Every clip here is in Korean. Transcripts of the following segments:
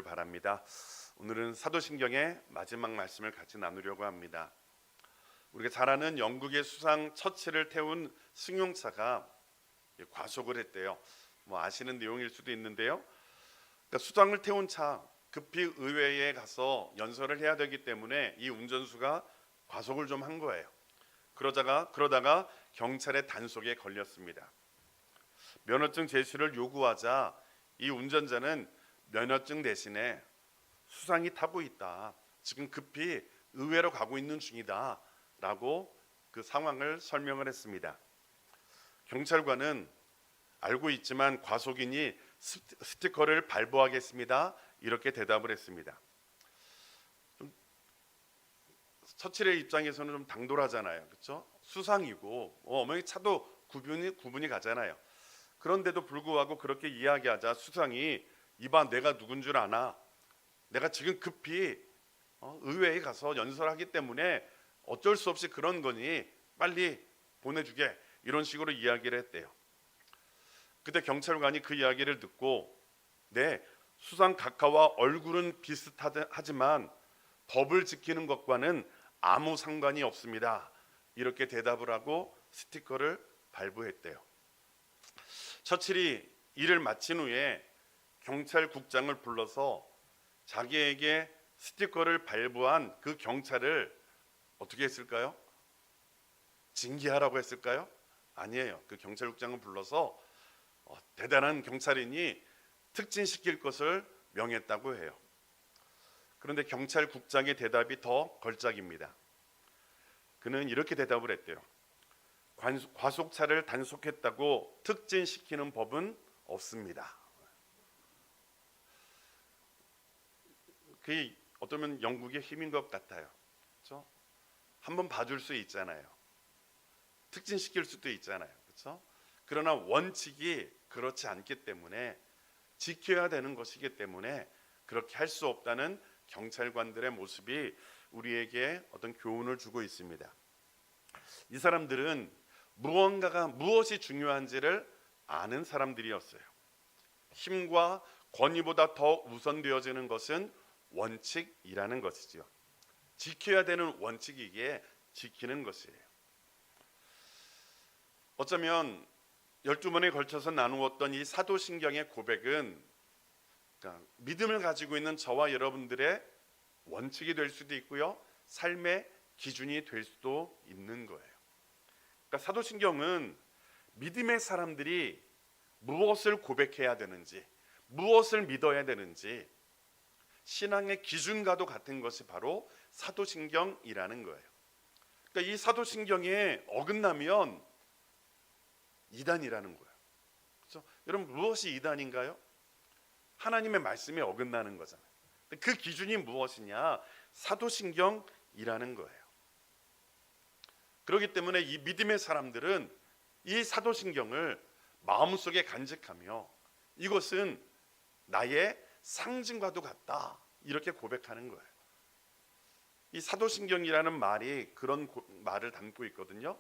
바랍니다. 오늘은 사도신경의 마지막 말씀을 같이 나누려고 합니다. 우리가 잘 아는 영국의 수상 처치를 태운 승용차가 과속을 했대요. 아시는 내용일 수도 있는데요. 그러니까 수상을 태운 차 급히 의회에 가서 연설을 해야 되기 때문에 이 운전수가 과속을 좀 한 거예요. 그러다가 경찰의 단속에 걸렸습니다. 면허증 제시를 요구하자 이 운전자는 면허증 대신에 수상이 타고 있다, 지금 급히 의회로 가고 있는 중이다 라고 그 상황을 설명을 했습니다. 경찰관은 알고 있지만 과속이니 스티커를 발부하겠습니다 이렇게 대답을 했습니다. 처칠의 입장에서는 좀 당돌하잖아요, 그렇죠? 수상이고 어머니 차도 구분이 가잖아요. 그런데도 불구하고 그렇게 이야기하자 수상이 이봐, 내가 누군 줄 아나? 내가 지금 급히 의회에 가서 연설하기 때문에 어쩔 수 없이 그런 거니 빨리 보내주게, 이런 식으로 이야기를 했대요. 그때 경찰관이 그 이야기를 듣고 네, 수상 각하와 얼굴은 비슷하지만 법을 지키는 것과는 아무 상관이 없습니다 이렇게 대답을 하고 스티커를 발부했대요. 처칠이 일을 마친 후에 경찰국장을 불러서 자기에게 스티커를 발부한 그 경찰을 어떻게 했을까요? 징계하라고 했을까요? 아니에요. 그 경찰국장을 불러서 대단한 경찰이니 특진시킬 것을 명했다고 해요. 그런데 경찰국장의 대답이 더 걸작입니다. 그는 이렇게 대답을 했대요. 과속차를 단속했다고 특진시키는 법은 없습니다. 그게 어쩌면 영국의 힘인 것 같아요. 그렇죠? 한번 봐줄 수 있잖아요. 특진시킬 수도 있잖아요. 그렇죠? 그러나 원칙이 그렇지 않기 때문에, 지켜야 되는 것이기 때문에 그렇게 할 수 없다는 경찰관들의 모습이 우리에게 어떤 교훈을 주고 있습니다. 이 사람들은 무엇이 중요한지를 아는 사람들이었어요. 힘과 권위보다 더 우선되어지는 것은 원칙이라는 것이죠. 지켜야 되는 원칙이기에 지키는 것이에요. 어쩌면 12번에 걸쳐서 나누었던 이 사도신경의 고백은 믿음을 가지고 있는 저와 여러분들의 원칙이 될 수도 있고요, 삶의 기준이 될 수도 있는 거예요. 그러니까 사도신경은 믿음의 사람들이 무엇을 고백해야 되는지, 무엇을 믿어야 되는지 신앙의 기준과도 같은 것이 바로 사도신경이라는 거예요. 그러니까 이 사도신경에 어긋나면 이단이라는 거예요. 그렇죠? 여러분, 무엇이 이단인가요? 하나님의 말씀에 어긋나는 거잖아요. 그 기준이 무엇이냐? 사도신경이라는 거예요. 그렇기 때문에 이 믿음의 사람들은 이 사도신경을 마음속에 간직하며 이것은 나의 상징과도 같다 이렇게 고백하는 거예요. 이 사도신경이라는 말이 그런 말을 담고 있거든요.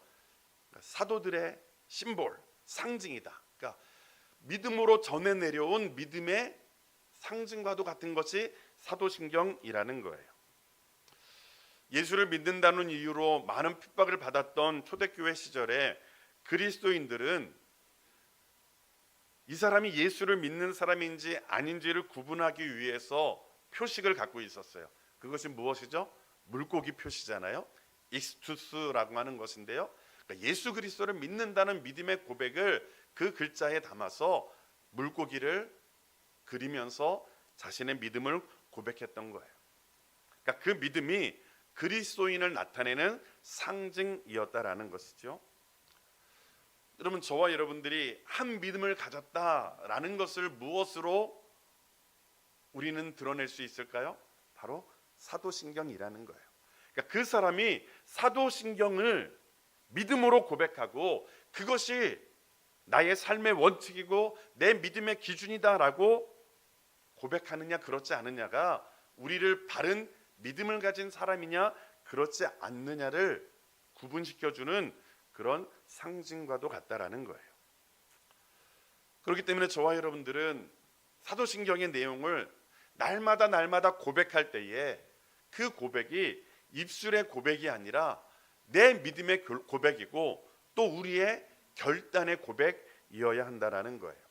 그러니까 사도들의 심볼, 상징이다. 그러니까 믿음으로 전해 내려온 믿음의 상징과도 같은 것이 사도신경이라는 거예요. 예수를 믿는다는 이유로 많은 핍박을 받았던 초대교회 시절에 그리스도인들은 이 사람이 예수를 믿는 사람인지 아닌지를 구분하기 위해서 표식을 갖고 있었어요. 그것이 무엇이죠? 물고기 표시잖아요. 익스투스라고 하는 것인데요. 그러니까 예수 그리스도를 믿는다는 믿음의 고백을 그 글자에 담아서 물고기를 그리면서 자신의 믿음을 고백했던 거예요. 그러니까 그 믿음이 그리스도인을 나타내는 상징이었다라는 것이죠. 여러분, 저와 여러분들이 한 믿음을 가졌다라는 것을 무엇으로 우리는 드러낼 수 있을까요? 바로 사도신경이라는 거예요. 그러니까 그 사람이 사도신경을 믿음으로 고백하고 그것이 나의 삶의 원칙이고 내 믿음의 기준이다라고 고백하느냐 그렇지 않느냐가 우리를 바른 믿음을 가진 사람이냐 그렇지 않느냐를 구분시켜주는 그런 상징과도 같다라는 거예요. 그렇기 때문에 저와 여러분들은 사도신경의 내용을 날마다 날마다 고백할 때에 그 고백이 입술의 고백이 아니라 내 믿음의 고백이고 또 우리의 결단의 고백이어야 한다라는 거예요.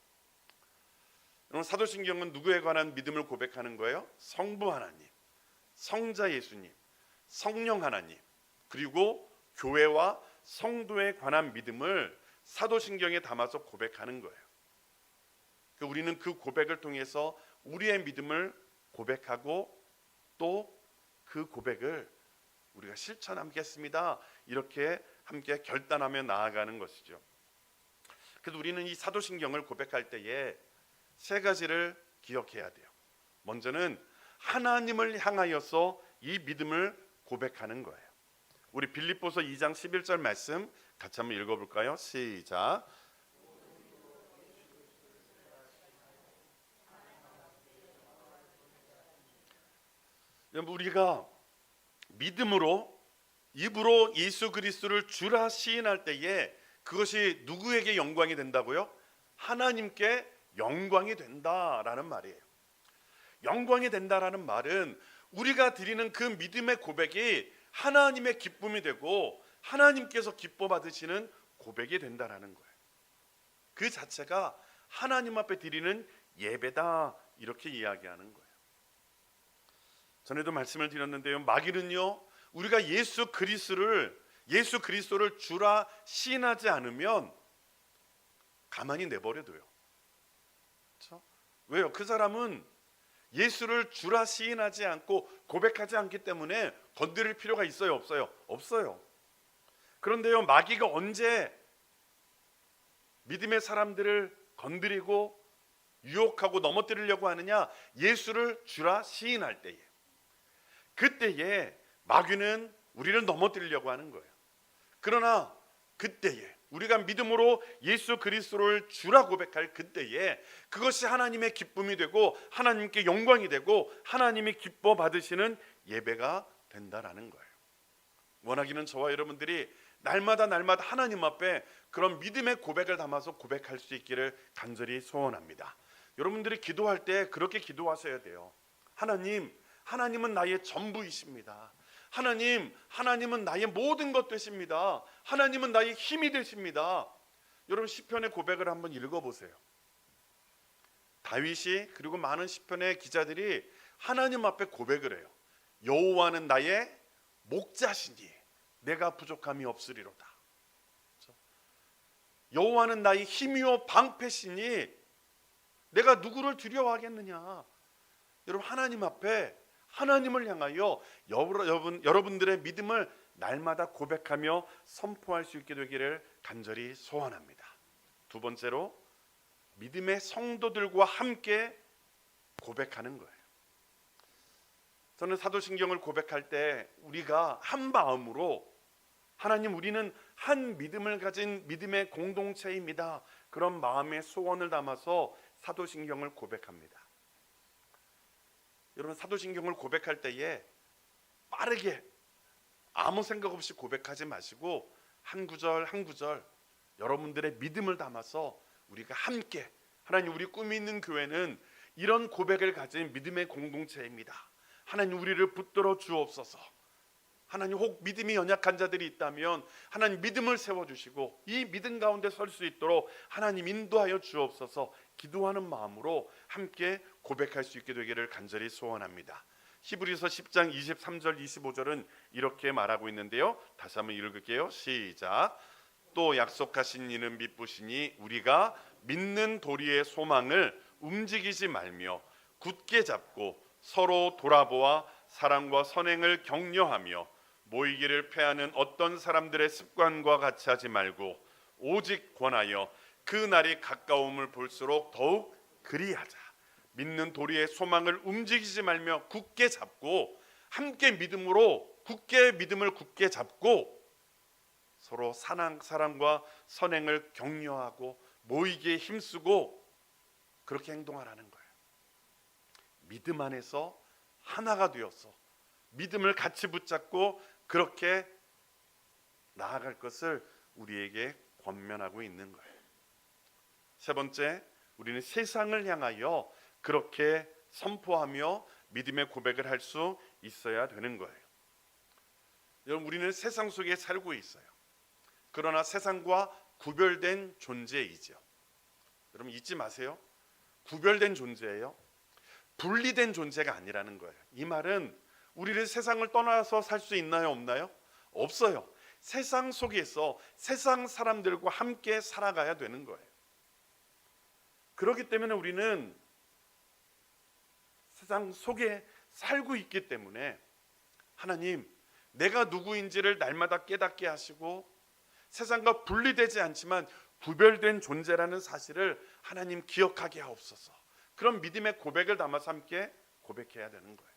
여러분, 사도신경은 누구에 관한 믿음을 고백하는 거예요? 성부 하나님, 성자 예수님, 성령 하나님, 그리고 교회와 성도에 관한 믿음을 사도신경에 담아서 고백하는 거예요. 우리는 그 고백을 통해서 우리의 믿음을 고백하고 또 그 고백을 우리가 실천하겠습니다, 이렇게 함께 결단하며 나아가는 것이죠. 그래서 우리는 이 사도신경을 고백할 때에 세 가지를 기억해야 돼요. 먼저는 하나님을 향하여서 이 믿음을 고백하는 거예요. 우리 빌립보서 2장 11절 말씀 같이 한번 읽어볼까요? 시작. 우리가 믿음으로 입으로 예수 그리스도를 주라 시인할 때에 그것이 누구에게 영광이 된다고요? 하나님께 영광이 된다라는 말이에요. 영광이 된다라는 말은 우리가 드리는 그 믿음의 고백이 하나님의 기쁨이 되고 하나님께서 기뻐 받으시는 고백이 된다라는 거예요. 그 자체가 하나님 앞에 드리는 예배다, 이렇게 이야기하는 거예요. 전에도 말씀을 드렸는데요, 마귀는요, 우리가 예수 그리스도를 주라 시인하지 않으면 가만히 내버려둬요. 그렇죠? 왜요? 그 사람은 예수를 주라 시인하지 않고 고백하지 않기 때문에 건드릴 필요가 있어요, 없어요? 없어요. 그런데요, 마귀가 언제 믿음의 사람들을 건드리고 유혹하고 넘어뜨리려고 하느냐? 예수를 주라 시인할 때에. 그때에 마귀는 우리를 넘어뜨리려고 하는 거예요. 그러나 그때에 우리가 믿음으로 예수 그리스도를 주라 고백할 그때에 그것이 하나님의 기쁨이 되고 하나님께 영광이 되고 하나님이 기뻐 받으시는 예배가 된다라는 거예요. 원하기는 저와 여러분들이 날마다 하나님 앞에 그런 믿음의 고백을 담아서 고백할 수 있기를 간절히 소원합니다. 여러분들이 기도할 때 그렇게 기도하셔야 돼요. 하나님은 나의 전부이십니다. 하나님은 나의 모든 것 되십니다. 하나님은 나의 힘이 되십니다. 여러분, 시편의 고백을 한번 읽어보세요. 다윗이 그리고 많은 시편의 기자들이 하나님 앞에 고백을 해요. 여호와는 나의 목자시니 내가 부족함이 없으리로다. 그렇죠? 여호와는 나의 힘이요 방패시니 내가 누구를 두려워하겠느냐. 여러분, 하나님 앞에 하나님을 향하여 여러분들의 믿음을 날마다 고백하며 선포할 수 있게 되기를 간절히 소원합니다. 두 번째로 믿음의 성도들과 함께 고백하는 거예요. 저는 사도신경을 고백할 때 우리가 한 마음으로 하나님, 우리는 한 믿음을 가진 믿음의 공동체입니다, 그런 마음의 소원을 담아서 사도신경을 고백합니다. 여러분, 사도신경을 고백할 때에 빠르게 아무 생각 없이 고백하지 마시고 한 구절 한 구절 여러분들의 믿음을 담아서 우리가 함께, 하나님, 우리 꿈이 있는 교회는 이런 고백을 가진 믿음의 공동체입니다. 하나님, 우리를 붙들어 주옵소서. 하나님, 혹 믿음이 연약한 자들이 있다면 하나님 믿음을 세워주시고 이 믿음 가운데 설 수 있도록 하나님 인도하여 주옵소서. 기도하는 마음으로 함께 고백할 수 있게 되기를 간절히 소원합니다. 히브리서 10장 23절 25절은 이렇게 말하고 있는데요, 다시 한번 읽을게요. 시작. 또 약속하신 이는 미쁘시니 우리가 믿는 도리의 소망을 움직이지 말며 굳게 잡고 서로 돌아보아 사랑과 선행을 격려하며 모이기를 패하는 어떤 사람들의 습관과 같이 하지 말고 오직 권하여 그 날이 가까움을 볼수록 더욱 그리하자. 믿는 도리의 소망을 움직이지 말며 굳게 잡고, 함께 믿음을 굳게 잡고 서로 사랑과 선행을 격려하고 모이기에 힘쓰고 그렇게 행동하라는 거예요. 믿음 안에서 하나가 되어서 믿음을 같이 붙잡고 그렇게 나아갈 것을 우리에게 권면하고 있는 거예요. 세 번째, 우리는 세상을 향하여 그렇게 선포하며 믿음의 고백을 할 수 있어야 되는 거예요. 여러분, 우리는 세상 속에 살고 있어요. 그러나 세상과 구별된 존재이죠. 여러분, 잊지 마세요. 구별된 존재예요. 분리된 존재가 아니라는 거예요. 이 말은 우리를 세상을 떠나서 살 수 있나요, 없나요? 없어요. 세상 속에서 세상 사람들과 함께 살아가야 되는 거예요. 그렇기 때문에 우리는 세상 속에 살고 있기 때문에 하나님, 내가 누구인지를 날마다 깨닫게 하시고 세상과 분리되지 않지만 구별된 존재라는 사실을 하나님 기억하게 하옵소서. 그런 믿음의 고백을 담아서 함께 고백해야 되는 거예요.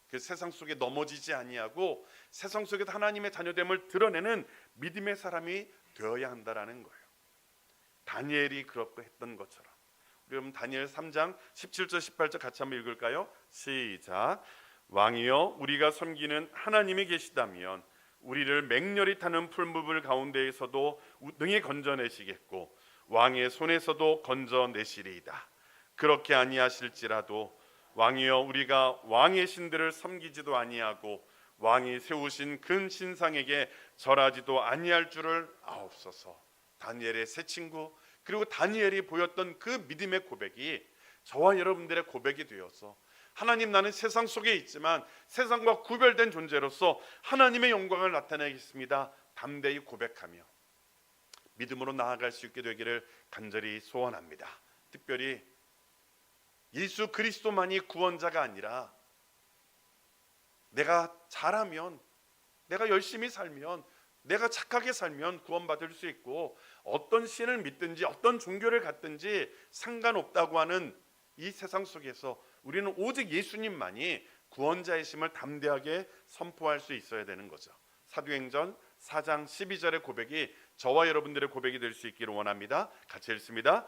그 세상 속에 넘어지지 아니하고 세상 속에서 하나님의 자녀됨을 드러내는 믿음의 사람이 되어야 한다라는 거예요. 다니엘이 그렇게 했던 것처럼. 그럼 다니엘 3장 17절 18절 같이 한번 읽을까요? 시작. 왕이여, 우리가 섬기는 하나님이 계시다면 우리를 맹렬히 타는 풀무불 가운데에서도 능히 건져내시겠고 왕의 손에서도 건져내시리이다. 그렇게 아니하실지라도 왕이여, 우리가 왕의 신들을 섬기지도 아니하고 왕이 세우신 근 신상에게 절하지도 아니할 줄을 아옵소서. 다니엘의 새 친구, 그리고 다니엘이 보였던 그 믿음의 고백이 저와 여러분들의 고백이 되어서 하나님, 나는 세상 속에 있지만 세상과 구별된 존재로서 하나님의 영광을 나타내겠습니다. 담대히 고백하며 믿음으로 나아갈 수 있게 되기를 간절히 소원합니다. 특별히 예수 그리스도만이 구원자가 아니라 내가 잘하면, 내가 열심히 살면, 내가 착하게 살면 구원받을 수 있고 어떤 신을 믿든지 어떤 종교를 갖든지 상관없다고 하는 이 세상 속에서 우리는 오직 예수님만이 구원자이심을 담대하게 선포할 수 있어야 되는 거죠. 사도행전 4장 12절의 고백이 저와 여러분들의 고백이 될 수 있기를 원합니다. 같이 읽습니다.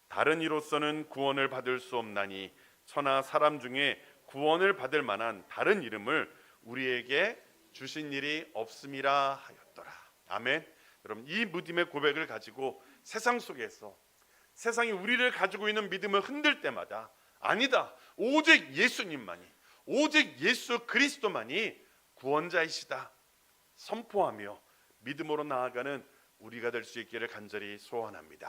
다른 이로서는 구원을 받을 수 없나니 천하 사람 중에 구원을 받을 만한 다른 이름을 우리에게 주신 일이 없음이라 하였더라. 아멘. 여러분, 이 믿음의 고백을 가지고 세상 속에서 세상이 우리를 가지고 있는 믿음을 흔들 때마다 아니다, 오직 예수님만이, 오직 예수 그리스도만이 구원자이시다 선포하며 믿음으로 나아가는 우리가 될 수 있기를 간절히 소원합니다.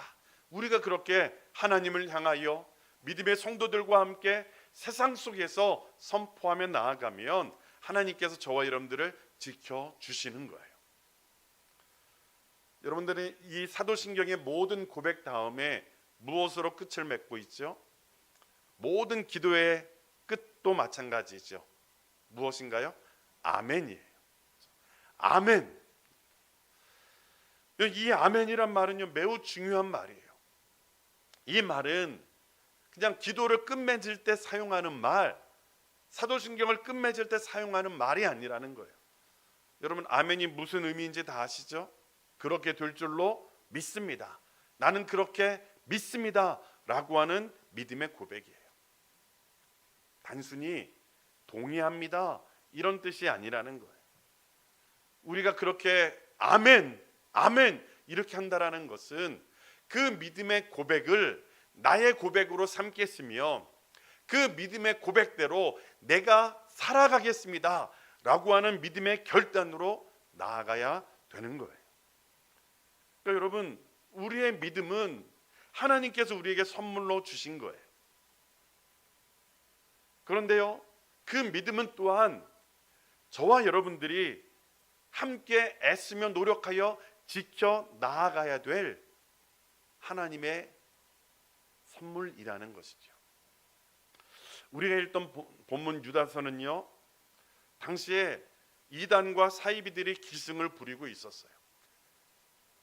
우리가 그렇게 하나님을 향하여 믿음의 성도들과 함께 세상 속에서 선포하며 나아가면 하나님께서 저와 여러분들을 지켜주시는 거예요. 여러분들이 이 사도신경의 모든 고백 다음에 무엇으로 끝을 맺고 있죠? 모든 기도의 끝도 마찬가지죠. 무엇인가요? 아멘이에요. 아멘. 이 아멘이란 말은요, 매우 중요한 말이에요. 이 말은 그냥 기도를 끝맺을 때 사용하는 말, 사도신경을 끝맺을 때 사용하는 말이 아니라는 거예요. 여러분, 아멘이 무슨 의미인지 다 아시죠? 그렇게 될 줄로 믿습니다. 나는 그렇게 믿습니다 라고 하는 믿음의 고백이에요. 단순히 동의합니다 이런 뜻이 아니라는 거예요. 우리가 그렇게 아멘, 아멘 이렇게 한다라는 것은 그 믿음의 고백을 나의 고백으로 삼겠으며 그 믿음의 고백대로 내가 살아가겠습니다 라고 하는 믿음의 결단으로 나아가야 되는 거예요. 그러니까 여러분, 우리의 믿음은 하나님께서 우리에게 선물로 주신 거예요. 그런데요, 그 믿음은 또한 저와 여러분들이 함께 애쓰며 노력하여 지켜 나아가야 될 하나님의 선물이라는 것이죠. 우리가 읽던 본문 유다서는요, 당시에 이단과 사이비들이 기승을 부리고 있었어요.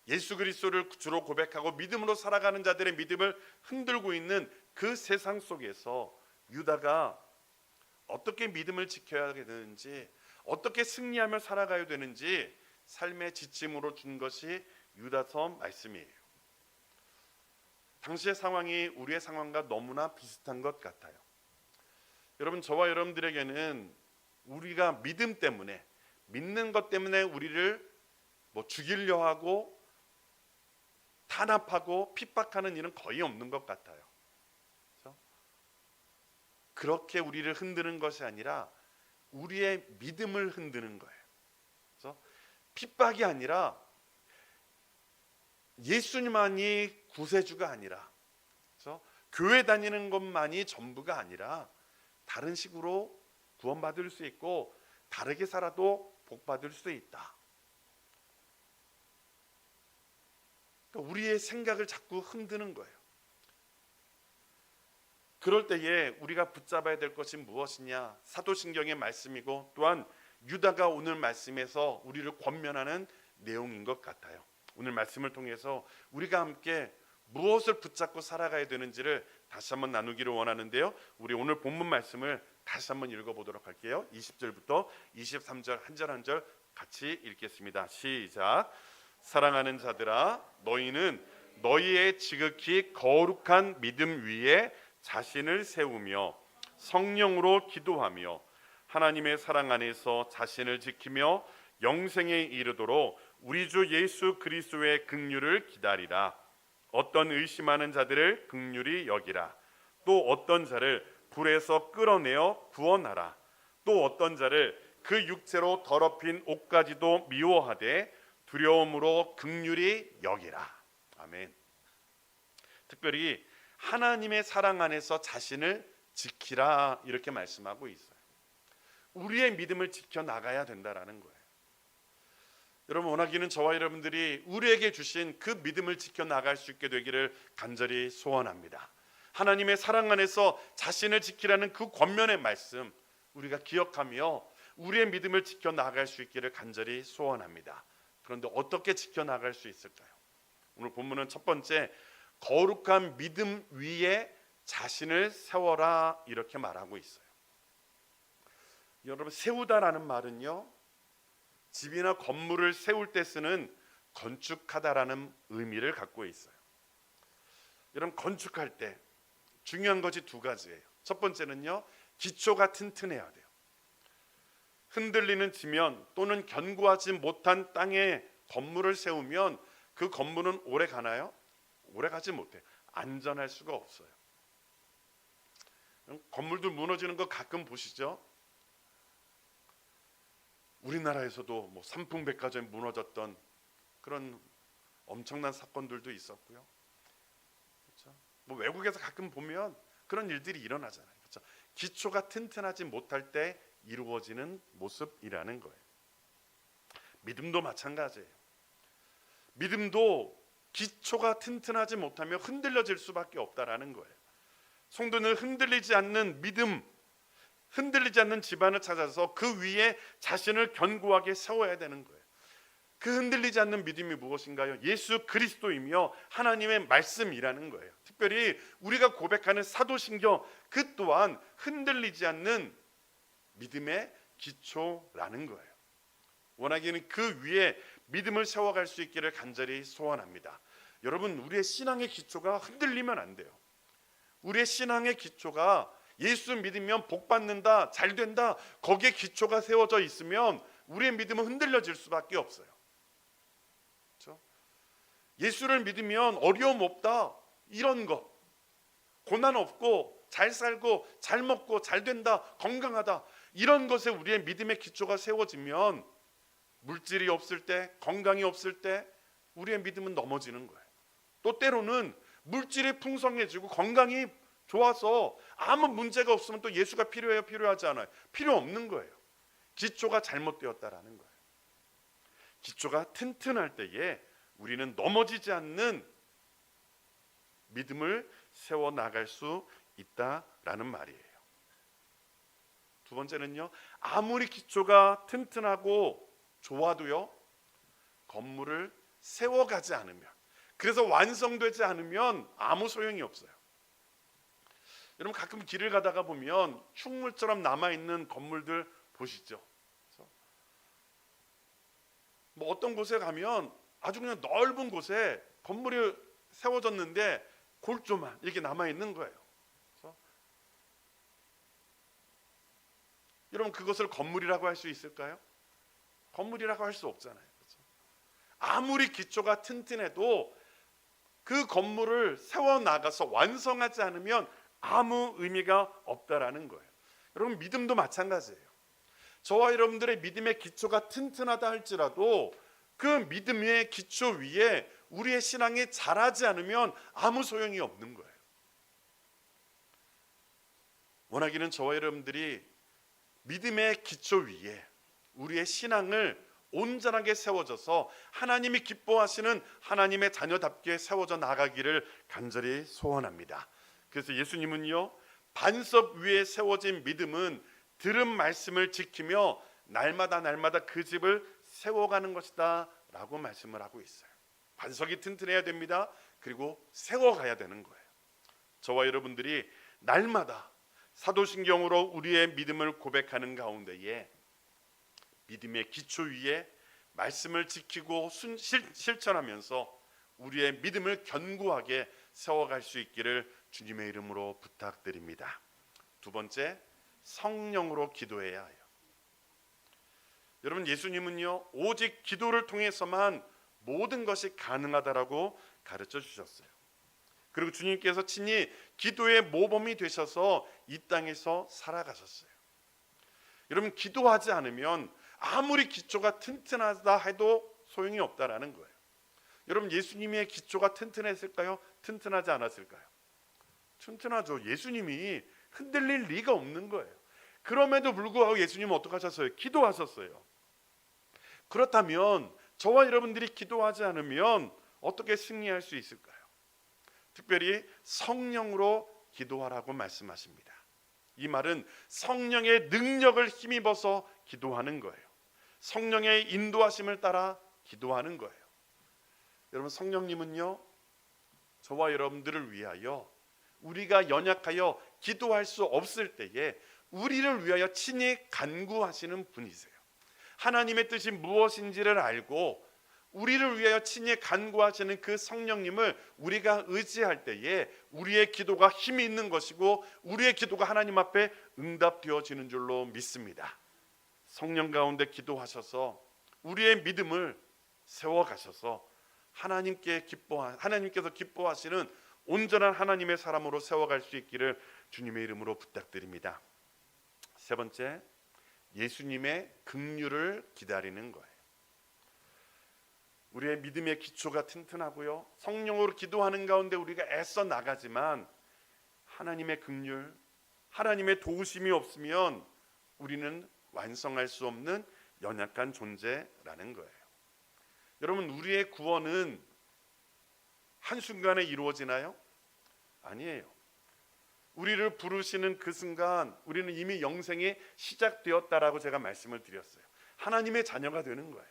예수 그리스도를 주로 고백하고 믿음으로 살아가는 자들의 믿음을 흔들고 있는 그 세상 속에서 유다가 어떻게 믿음을 지켜야 되는지, 어떻게 승리하며 살아가야 되는지 삶의 지침으로 준 것이 유다서 말씀이에요. 당시의 상황이 우리의 상황과 너무나 비슷한 것 같아요. 여러분, 저와 여러분들에게는 우리가 믿음 때문에, 믿는 것 때문에 우리를 죽이려 하고 탄압하고 핍박하는 일은 거의 없는 것 같아요. 그렇죠? 그렇게 우리를 흔드는 것이 아니라 우리의 믿음을 흔드는 거예요. 그래서 핍박이 아니라 예수님만이 구세주가 아니라, 그래서 교회 다니는 것만이 전부가 아니라 다른 식으로 구원받을 수 있고 다르게 살아도 복받을 수 있다. 그러니까 우리의 생각을 자꾸 흔드는 거예요. 그럴 때에 우리가 붙잡아야 될 것이 무엇이냐? 사도신경의 말씀이고 또한 유다가 오늘 말씀에서 우리를 권면하는 내용인 것 같아요. 오늘 말씀을 통해서 우리가 함께 무엇을 붙잡고 살아가야 되는지를 다시 한번 나누기를 원하는데요. 우리 오늘 본문 말씀을 다시 한번 읽어보도록 할게요. 20절부터 23절 한 절 한 절 같이 읽겠습니다. 시작. 사랑하는 자들아, 너희는 너희의 지극히 거룩한 믿음 위에 자신을 세우며 성령으로 기도하며 하나님의 사랑 안에서 자신을 지키며 영생에 이르도록 우리 주 예수 그리스도의 긍휼을 기다리라. 어떤 의심하는 자들을 긍휼히 여기라. 또 어떤 자를 불에서 끌어내어 구원하라. 또 어떤 자를 그 육체로 더럽힌 옷까지도 미워하되 두려움으로 긍휼히 여기라. 아멘. 특별히 하나님의 사랑 안에서 자신을 지키라 이렇게 말씀하고 있어요. 우리의 믿음을 지켜나가야 된다라는 거예요. 여러분, 원하기는 저와 여러분들이 우리에게 주신 그 믿음을 지켜나갈 수 있게 되기를 간절히 소원합니다. 하나님의 사랑 안에서 자신을 지키라는 그 권면의 말씀 우리가 기억하며 우리의 믿음을 지켜나갈 수 있기를 간절히 소원합니다. 그런데 어떻게 지켜나갈 수 있을까요? 오늘 본문은 첫 번째, 거룩한 믿음 위에 자신을 세워라 이렇게 말하고 있어요. 여러분, 세우다라는 말은요, 집이나 건물을 세울 때 쓰는 건축하다라는 의미를 갖고 있어요. 여러분, 건축할 때 중요한 것이 두 가지예요. 첫 번째는요, 기초가 튼튼해야 돼요. 흔들리는 지면 또는 견고하지 못한 땅에 건물을 세우면 그 건물은 오래 가나요? 오래 가지 못해요. 안전할 수가 없어요. 건물들 무너지는 거 가끔 보시죠? 우리나라에서도 뭐 삼풍백화점이 무너졌던 그런 엄청난 사건들도 있었고요. 그렇죠? 뭐 외국에서 가끔 보면 그런 일들이 일어나잖아요. 그렇죠? 기초가 튼튼하지 못할 때 이루어지는 모습이라는 거예요. 믿음도 마찬가지예요. 믿음도 기초가 튼튼하지 못하면 흔들려질 수밖에 없다라는 거예요. 성도는 흔들리지 않는 믿음, 흔들리지 않는 집안을 찾아서 그 위에 자신을 견고하게 세워야 되는 거예요. 그 흔들리지 않는 믿음이 무엇인가요? 예수 그리스도이며 하나님의 말씀이라는 거예요. 특별히 우리가 고백하는 사도신경, 그 또한 흔들리지 않는 믿음의 기초라는 거예요. 원하기는 그 위에 믿음을 세워갈 수 있기를 간절히 소원합니다. 여러분, 우리의 신앙의 기초가 흔들리면 안 돼요. 우리의 신앙의 기초가 예수 믿으면 복 받는다, 잘 된다, 거기에 기초가 세워져 있으면 우리의 믿음은 흔들려질 수밖에 없어요. 그렇죠? 예수를 믿으면 어려움 없다, 이런 것, 고난 없고 잘 살고 잘 먹고 잘 된다, 건강하다, 이런 것에 우리의 믿음의 기초가 세워지면 물질이 없을 때, 건강이 없을 때 우리의 믿음은 넘어지는 거예요. 또 때로는 물질이 풍성해지고 건강이 좋아서 아무 문제가 없으면 또 예수가 필요해요? 필요하지 않아요? 필요 없는 거예요. 기초가 잘못되었다라는 거예요. 기초가 튼튼할 때에 우리는 넘어지지 않는 믿음을 세워나갈 수 있다라는 말이에요. 두 번째는요, 아무리 기초가 튼튼하고 좋아도요, 건물을 세워가지 않으면, 그래서 완성되지 않으면 아무 소용이 없어요. 여러분, 가끔 길을 가다가 보면 흉물처럼 남아있는 건물들 보시죠? 뭐 어떤 곳에 가면 아주 그냥 넓은 곳에 건물이 세워졌는데 골조만 이렇게 남아있는 거예요. 그래서 여러분, 그것을 건물이라고 할 수 있을까요? 건물이라고 할 수 없잖아요. 그렇죠? 아무리 기초가 튼튼해도 그 건물을 세워나가서 완성하지 않으면 아무 의미가 없다라는 거예요. 여러분, 믿음도 마찬가지예요. 저와 여러분들의 믿음의 기초가 튼튼하다 할지라도 그 믿음의 기초 위에 우리의 신앙이 자라지 않으면 아무 소용이 없는 거예요. 원하기는 저와 여러분들이 믿음의 기초 위에 우리의 신앙을 온전하게 세워져서 하나님이 기뻐하시는 하나님의 자녀답게 세워져 나가기를 간절히 소원합니다. 그래서 예수님은요, 반석 위에 세워진 믿음은 들은 말씀을 지키며 날마다 그 집을 세워가는 것이다 라고 말씀을 하고 있어요. 반석이 튼튼해야 됩니다. 그리고 세워가야 되는 거예요. 저와 여러분들이 날마다 사도신경으로 우리의 믿음을 고백하는 가운데에 믿음의 기초 위에 말씀을 지키고 실천하면서 우리의 믿음을 견고하게 세워갈 수 있기를 주님의 이름으로 부탁드립니다. 두 번째, 성령으로 기도해야 해요. 여러분, 예수님은요, 오직 기도를 통해서만 모든 것이 가능하다라고 가르쳐 주셨어요. 그리고 주님께서 친히 기도의 모범이 되셔서 이 땅에서 살아가셨어요. 여러분, 기도하지 않으면 아무리 기초가 튼튼하다 해도 소용이 없다라는 거예요. 여러분, 예수님의 기초가 튼튼했을까요? 튼튼하지 않았을까요? 튼튼하죠. 예수님이 흔들릴 리가 없는 거예요. 그럼에도 불구하고 예수님은 어떻게 하셨어요? 기도하셨어요. 그렇다면 저와 여러분들이 기도하지 않으면 어떻게 승리할 수 있을까요? 특별히 성령으로 기도하라고 말씀하십니다. 이 말은 성령의 능력을 힘입어서 기도하는 거예요. 성령의 인도하심을 따라 기도하는 거예요. 여러분, 성령님은요, 저와 여러분들을 위하여 우리가 연약하여 기도할 수 없을 때에 우리를 위하여 친히 간구하시는 분이세요. 하나님의 뜻이 무엇인지를 알고 우리를 위하여 친히 간구하시는 그 성령님을 우리가 의지할 때에 우리의 기도가 힘이 있는 것이고 우리의 기도가 하나님 앞에 응답되어지는 줄로 믿습니다. 성령 가운데 기도하셔서 우리의 믿음을 세워가셔서 하나님께서 기뻐하시는 온전한 하나님의 사람으로 세워갈 수 있기를 주님의 이름으로 부탁드립니다. 세 번째, 예수님의 긍휼을 기다리는 거예요. 우리의 믿음의 기초가 튼튼하고요, 성령으로 기도하는 가운데 우리가 애써 나가지만 하나님의 긍휼, 하나님의 도우심이 없으면 우리는 완성할 수 없는 연약한 존재라는 거예요. 여러분, 우리의 구원은 한순간에 이루어지나요? 아니에요. 우리를 부르시는 그 순간 우리는 이미 영생이 시작되었다라고 제가 말씀을 드렸어요. 하나님의 자녀가 되는 거예요.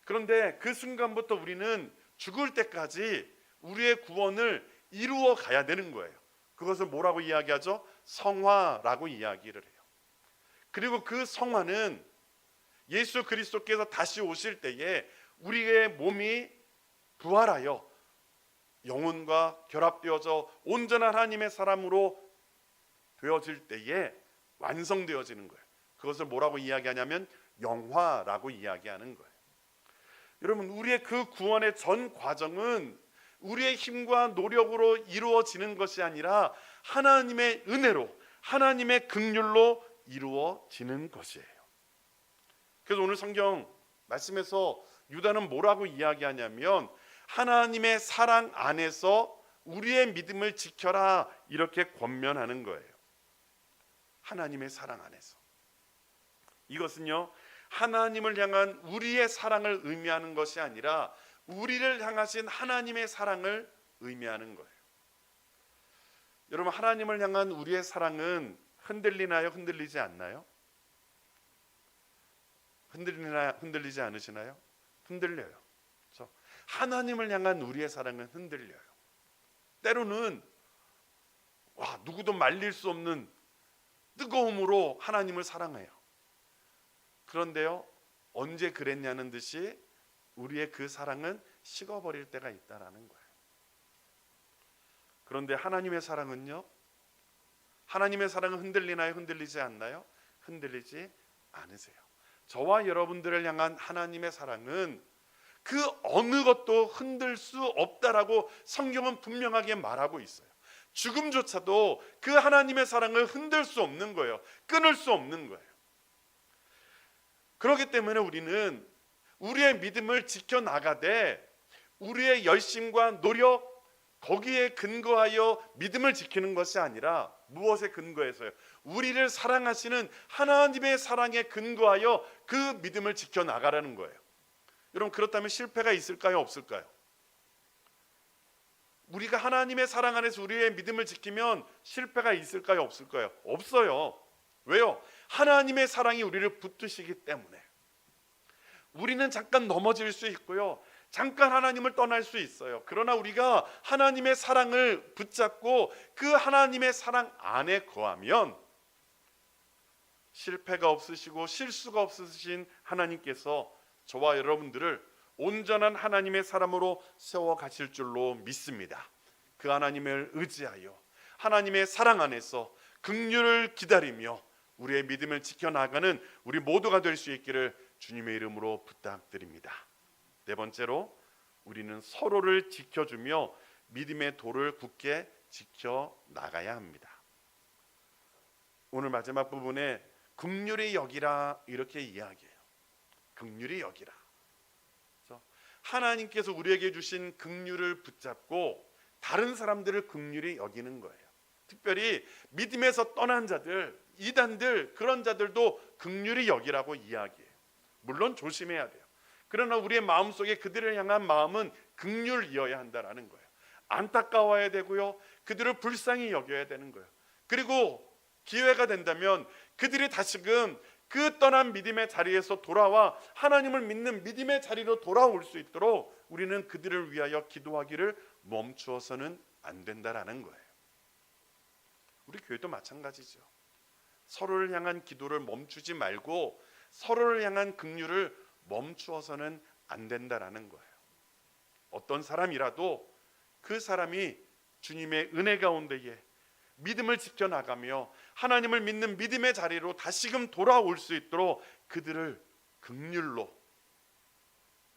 그런데 그 순간부터 우리는 죽을 때까지 우리의 구원을 이루어 가야 되는 거예요. 그것을 뭐라고 이야기하죠? 성화라고 이야기를 해요. 그리고 그 성화는 예수 그리스도께서 다시 오실 때에 우리의 몸이 부활하여 영혼과 결합되어져 온전한 하나님의 사람으로 되어질 때에 완성되어지는 거예요. 그것을 뭐라고 이야기하냐면 영화라고 이야기하는 거예요. 여러분, 우리의 그 구원의 전 과정은 우리의 힘과 노력으로 이루어지는 것이 아니라 하나님의 은혜로, 하나님의 긍휼로 이루어지는 것이에요. 그래서 오늘 성경 말씀에서 유다는 뭐라고 이야기하냐면 하나님의 사랑 안에서 우리의 믿음을 지켜라, 이렇게 권면하는 거예요. 하나님의 사랑 안에서. 이것은요, 하나님을 향한 우리의 사랑을 의미하는 것이 아니라 우리를 향하신 하나님의 사랑을 의미하는 거예요. 여러분, 하나님을 향한 우리의 사랑은 흔들리나요? 흔들리지 않나요? 흔들리지 않으시나요? 흔들려요. 그렇죠? 하나님을 향한 우리의 사랑은 흔들려요. 때로는 누구도 말릴 수 없는 뜨거움으로 하나님을 사랑해요. 그런데요, 언제 그랬냐는 듯이 우리의 그 사랑은 식어버릴 때가 있다라는 거예요. 그런데 하나님의 사랑은요, 하나님의 사랑은 흔들리나요? 흔들리지 않나요? 흔들리지 않으세요. 저와 여러분들을 향한 하나님의 사랑은 그 어느 것도 흔들 수 없다라고 성경은 분명하게 말하고 있어요. 죽음조차도 그 하나님의 사랑을 흔들 수 없는 거예요. 끊을 수 없는 거예요. 그렇기 때문에 우리는 우리의 믿음을 지켜나가되 우리의 열심과 노력 거기에 근거하여 믿음을 지키는 것이 아니라 무엇에 근거해서요? 우리를 사랑하시는 하나님의 사랑에 근거하여 그 믿음을 지켜나가라는 거예요. 여러분, 그렇다면 실패가 있을까요? 없을까요? 우리가 하나님의 사랑 안에서 우리의 믿음을 지키면 실패가 있을까요? 없을까요? 없어요. 왜요? 하나님의 사랑이 우리를 붙드시기 때문에. 우리는 잠깐 넘어질 수 있고요, 잠깐 하나님을 떠날 수 있어요. 그러나 우리가 하나님의 사랑을 붙잡고 그 하나님의 사랑 안에 거하면 실패가 없으시고 실수가 없으신 하나님께서 저와 여러분들을 온전한 하나님의 사람으로 세워 가실 줄로 믿습니다. 그 하나님을 의지하여 하나님의 사랑 안에서 긍휼을 기다리며 우리의 믿음을 지켜나가는 우리 모두가 될 수 있기를 주님의 이름으로 부탁드립니다. 네 번째로, 우리는 서로를 지켜주며 믿음의 도를 굳게 지켜나가야 합니다. 오늘 마지막 부분에 긍휼히 여기라 이렇게 이야기해요. 긍휼히 여기라. 그래서 하나님께서 우리에게 주신 긍휼을 붙잡고 다른 사람들을 긍휼히 여기는 거예요. 특별히 믿음에서 떠난 자들, 이단들, 그런 자들도 긍휼히 여기라고 이야기해요. 물론 조심해야 돼요. 그러나 우리의 마음속에 그들을 향한 마음은 긍휼이어야 한다라는 거예요. 안타까워야 되고요, 그들을 불쌍히 여겨야 되는 거예요. 그리고 기회가 된다면 그들이 다시금 그 떠난 믿음의 자리에서 돌아와 하나님을 믿는 믿음의 자리로 돌아올 수 있도록 우리는 그들을 위하여 기도하기를 멈추어서는 안 된다라는 거예요. 우리 교회도 마찬가지죠. 서로를 향한 기도를 멈추지 말고 서로를 향한 긍휼을 멈추어서는 안 된다라는 거예요. 어떤 사람이라도 그 사람이 주님의 은혜 가운데에 믿음을 지켜나가며 하나님을 믿는 믿음의 자리로 다시금 돌아올 수 있도록 그들을 긍휼로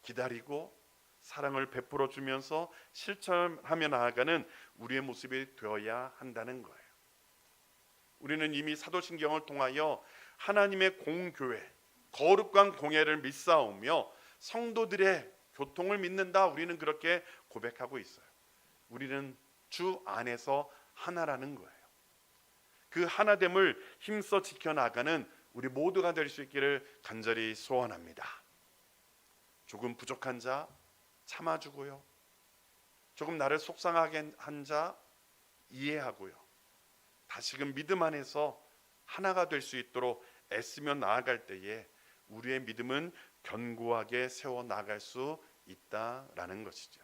기다리고 사랑을 베풀어 주면서 실천하며 나아가는 우리의 모습이 되어야 한다는 거예요. 우리는 이미 사도신경을 통하여 하나님의 공교회, 거룩한 공예를 믿사오며 성도들의 교통을 믿는다, 우리는 그렇게 고백하고 있어요. 우리는 주 안에서 하나라는 거예요. 그 하나됨을 힘써 지켜나가는 우리 모두가 될 수 있기를 간절히 소원합니다. 조금 부족한 자 참아주고요, 조금 나를 속상하게 한 자 이해하고요, 다시금 믿음 안에서 하나가 될 수 있도록 애쓰며 나아갈 때에 우리의 믿음은 견고하게 세워 나갈 수 있다라는 것이죠.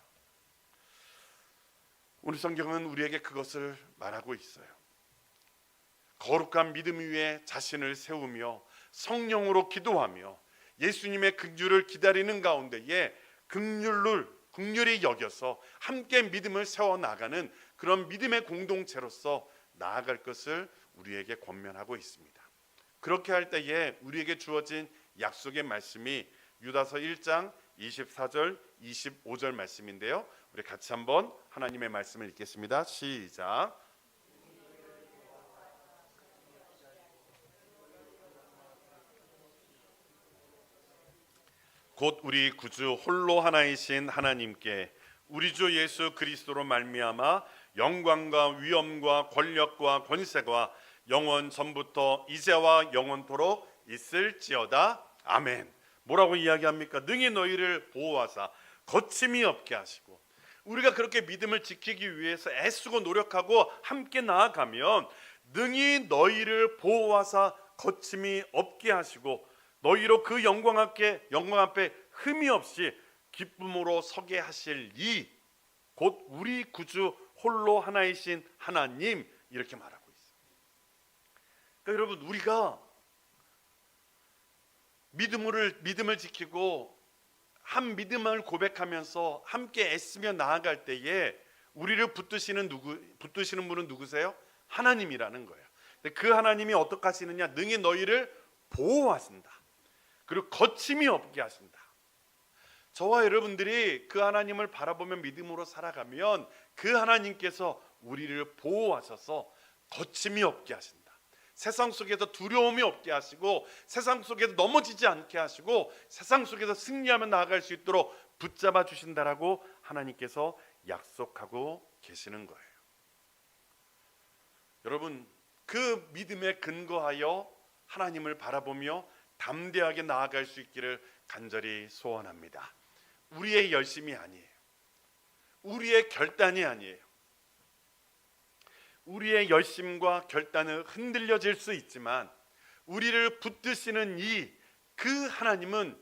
오늘 성경은 우리에게 그것을 말하고 있어요. 거룩한 믿음 위에 자신을 세우며 성령으로 기도하며 예수님의 긍휼을 기다리는 가운데에 긍휼히 여겨서 함께 믿음을 세워 나가는 그런 믿음의 공동체로서 나아갈 것을 우리에게 권면하고 있습니다. 그렇게 할 때에 우리에게 주어진 약속의 말씀이 유다서 1장 24절 25절 말씀인데요, 우리 같이 한번 하나님의 말씀을 읽겠습니다. 시작. 곧 우리 구주 홀로 하나이신 하나님께 우리 주 예수 그리스도로 말미암아 영광과 위엄과 권력과 권세가 영원 전부터 이제와 영원토록 있을지어다. 아멘. 뭐라고 이야기합니까? 능히 너희를 보호하사 거침이 없게 하시고, 우리가 그렇게 믿음을 지키기 위해서 애쓰고 노력하고 함께 나아가면 능히 너희를 보호하사 거침이 없게 하시고 너희로 그 영광 앞에 흠이 없이 기쁨으로 서게 하실 이 곧 우리 구주 홀로 하나이신 하나님, 이렇게 말하고 있어요. 그러니까 여러분, 우리가 믿음을 지키고 한 믿음을 고백하면서 함께 애쓰며 나아갈 때에 우리를 붙드시는 분은 누구세요? 하나님이라는 거예요. 그 하나님이 어떻게 하시느냐? 능히 너희를 보호하신다. 그리고 거침이 없게 하신다. 저와 여러분들이 그 하나님을 바라보며 믿음으로 살아가면 그 하나님께서 우리를 보호하셔서 거침이 없게 하신다. 세상 속에서 두려움이 없게 하시고 세상 속에서 넘어지지 않게 하시고 세상 속에서 승리하며 나아갈 수 있도록 붙잡아 주신다라고 하나님께서 약속하고 계시는 거예요. 여러분, 그 믿음에 근거하여 하나님을 바라보며 담대하게 나아갈 수 있기를 간절히 소원합니다. 우리의 열심이 아니에요. 우리의 결단이 아니에요. 우리의 열심과 결단은 흔들려질 수 있지만 우리를 붙드시는 그 하나님은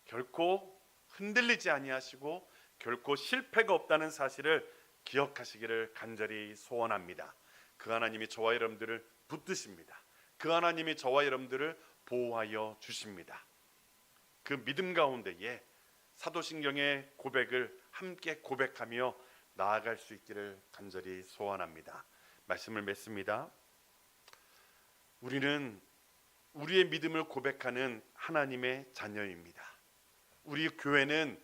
결코 흔들리지 아니하시고 결코 실패가 없다는 사실을 기억하시기를 간절히 소원합니다. 그 하나님이 저와 여러분들을 붙드십니다. 그 하나님이 저와 여러분들을 보호하여 주십니다. 그 믿음 가운데에 사도신경의 고백을 함께 고백하며 나아갈 수 있기를 간절히 소원합니다. 말씀을 맺습니다. 우리는 우리의 믿음을 고백하는 하나님의 자녀입니다. 우리 교회는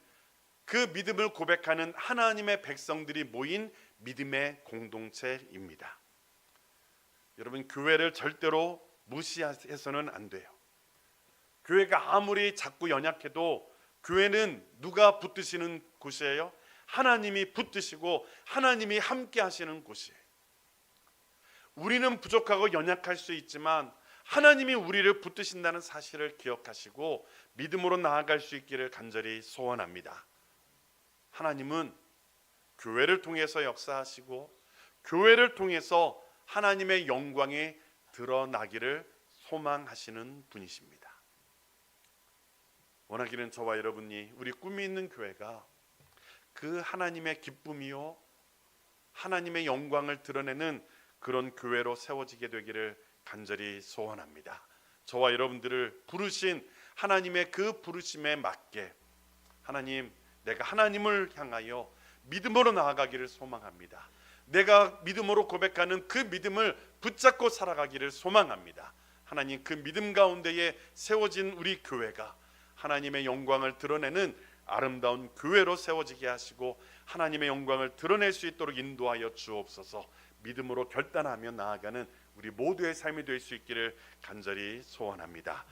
그 믿음을 고백하는 하나님의 백성들이 모인 믿음의 공동체입니다. 여러분, 교회를 절대로 무시해서는 안 돼요. 교회가 아무리 작고 연약해도 교회는 누가 붙드시는 곳이에요? 하나님이 붙드시고 하나님이 함께 하시는 곳이에요. 우리는 부족하고 연약할 수 있지만 하나님이 우리를 붙드신다는 사실을 기억하시고 믿음으로 나아갈 수 있기를 간절히 소원합니다. 하나님은 교회를 통해서 역사하시고 교회를 통해서 하나님의 영광이 드러나기를 소망하시는 분이십니다. 원하기는 저와 여러분이 우리 꿈이 있는 교회가 그 하나님의 기쁨이요 하나님의 영광을 드러내는 그런 교회로 세워지게 되기를 간절히 소원합니다. 저와 여러분들을 부르신 하나님의 그 부르심에 맞게 하나님, 내가 하나님을 향하여 믿음으로 나아가기를 소망합니다. 내가 믿음으로 고백하는 그 믿음을 붙잡고 살아가기를 소망합니다. 하나님, 그 믿음 가운데에 세워진 우리 교회가 하나님의 영광을 드러내는 아름다운 교회로 세워지게 하시고 하나님의 영광을 드러낼 수 있도록 인도하여 주옵소서. 믿음으로 결단하며 나아가는 우리 모두의 삶이 될 수 있기를 간절히 소원합니다.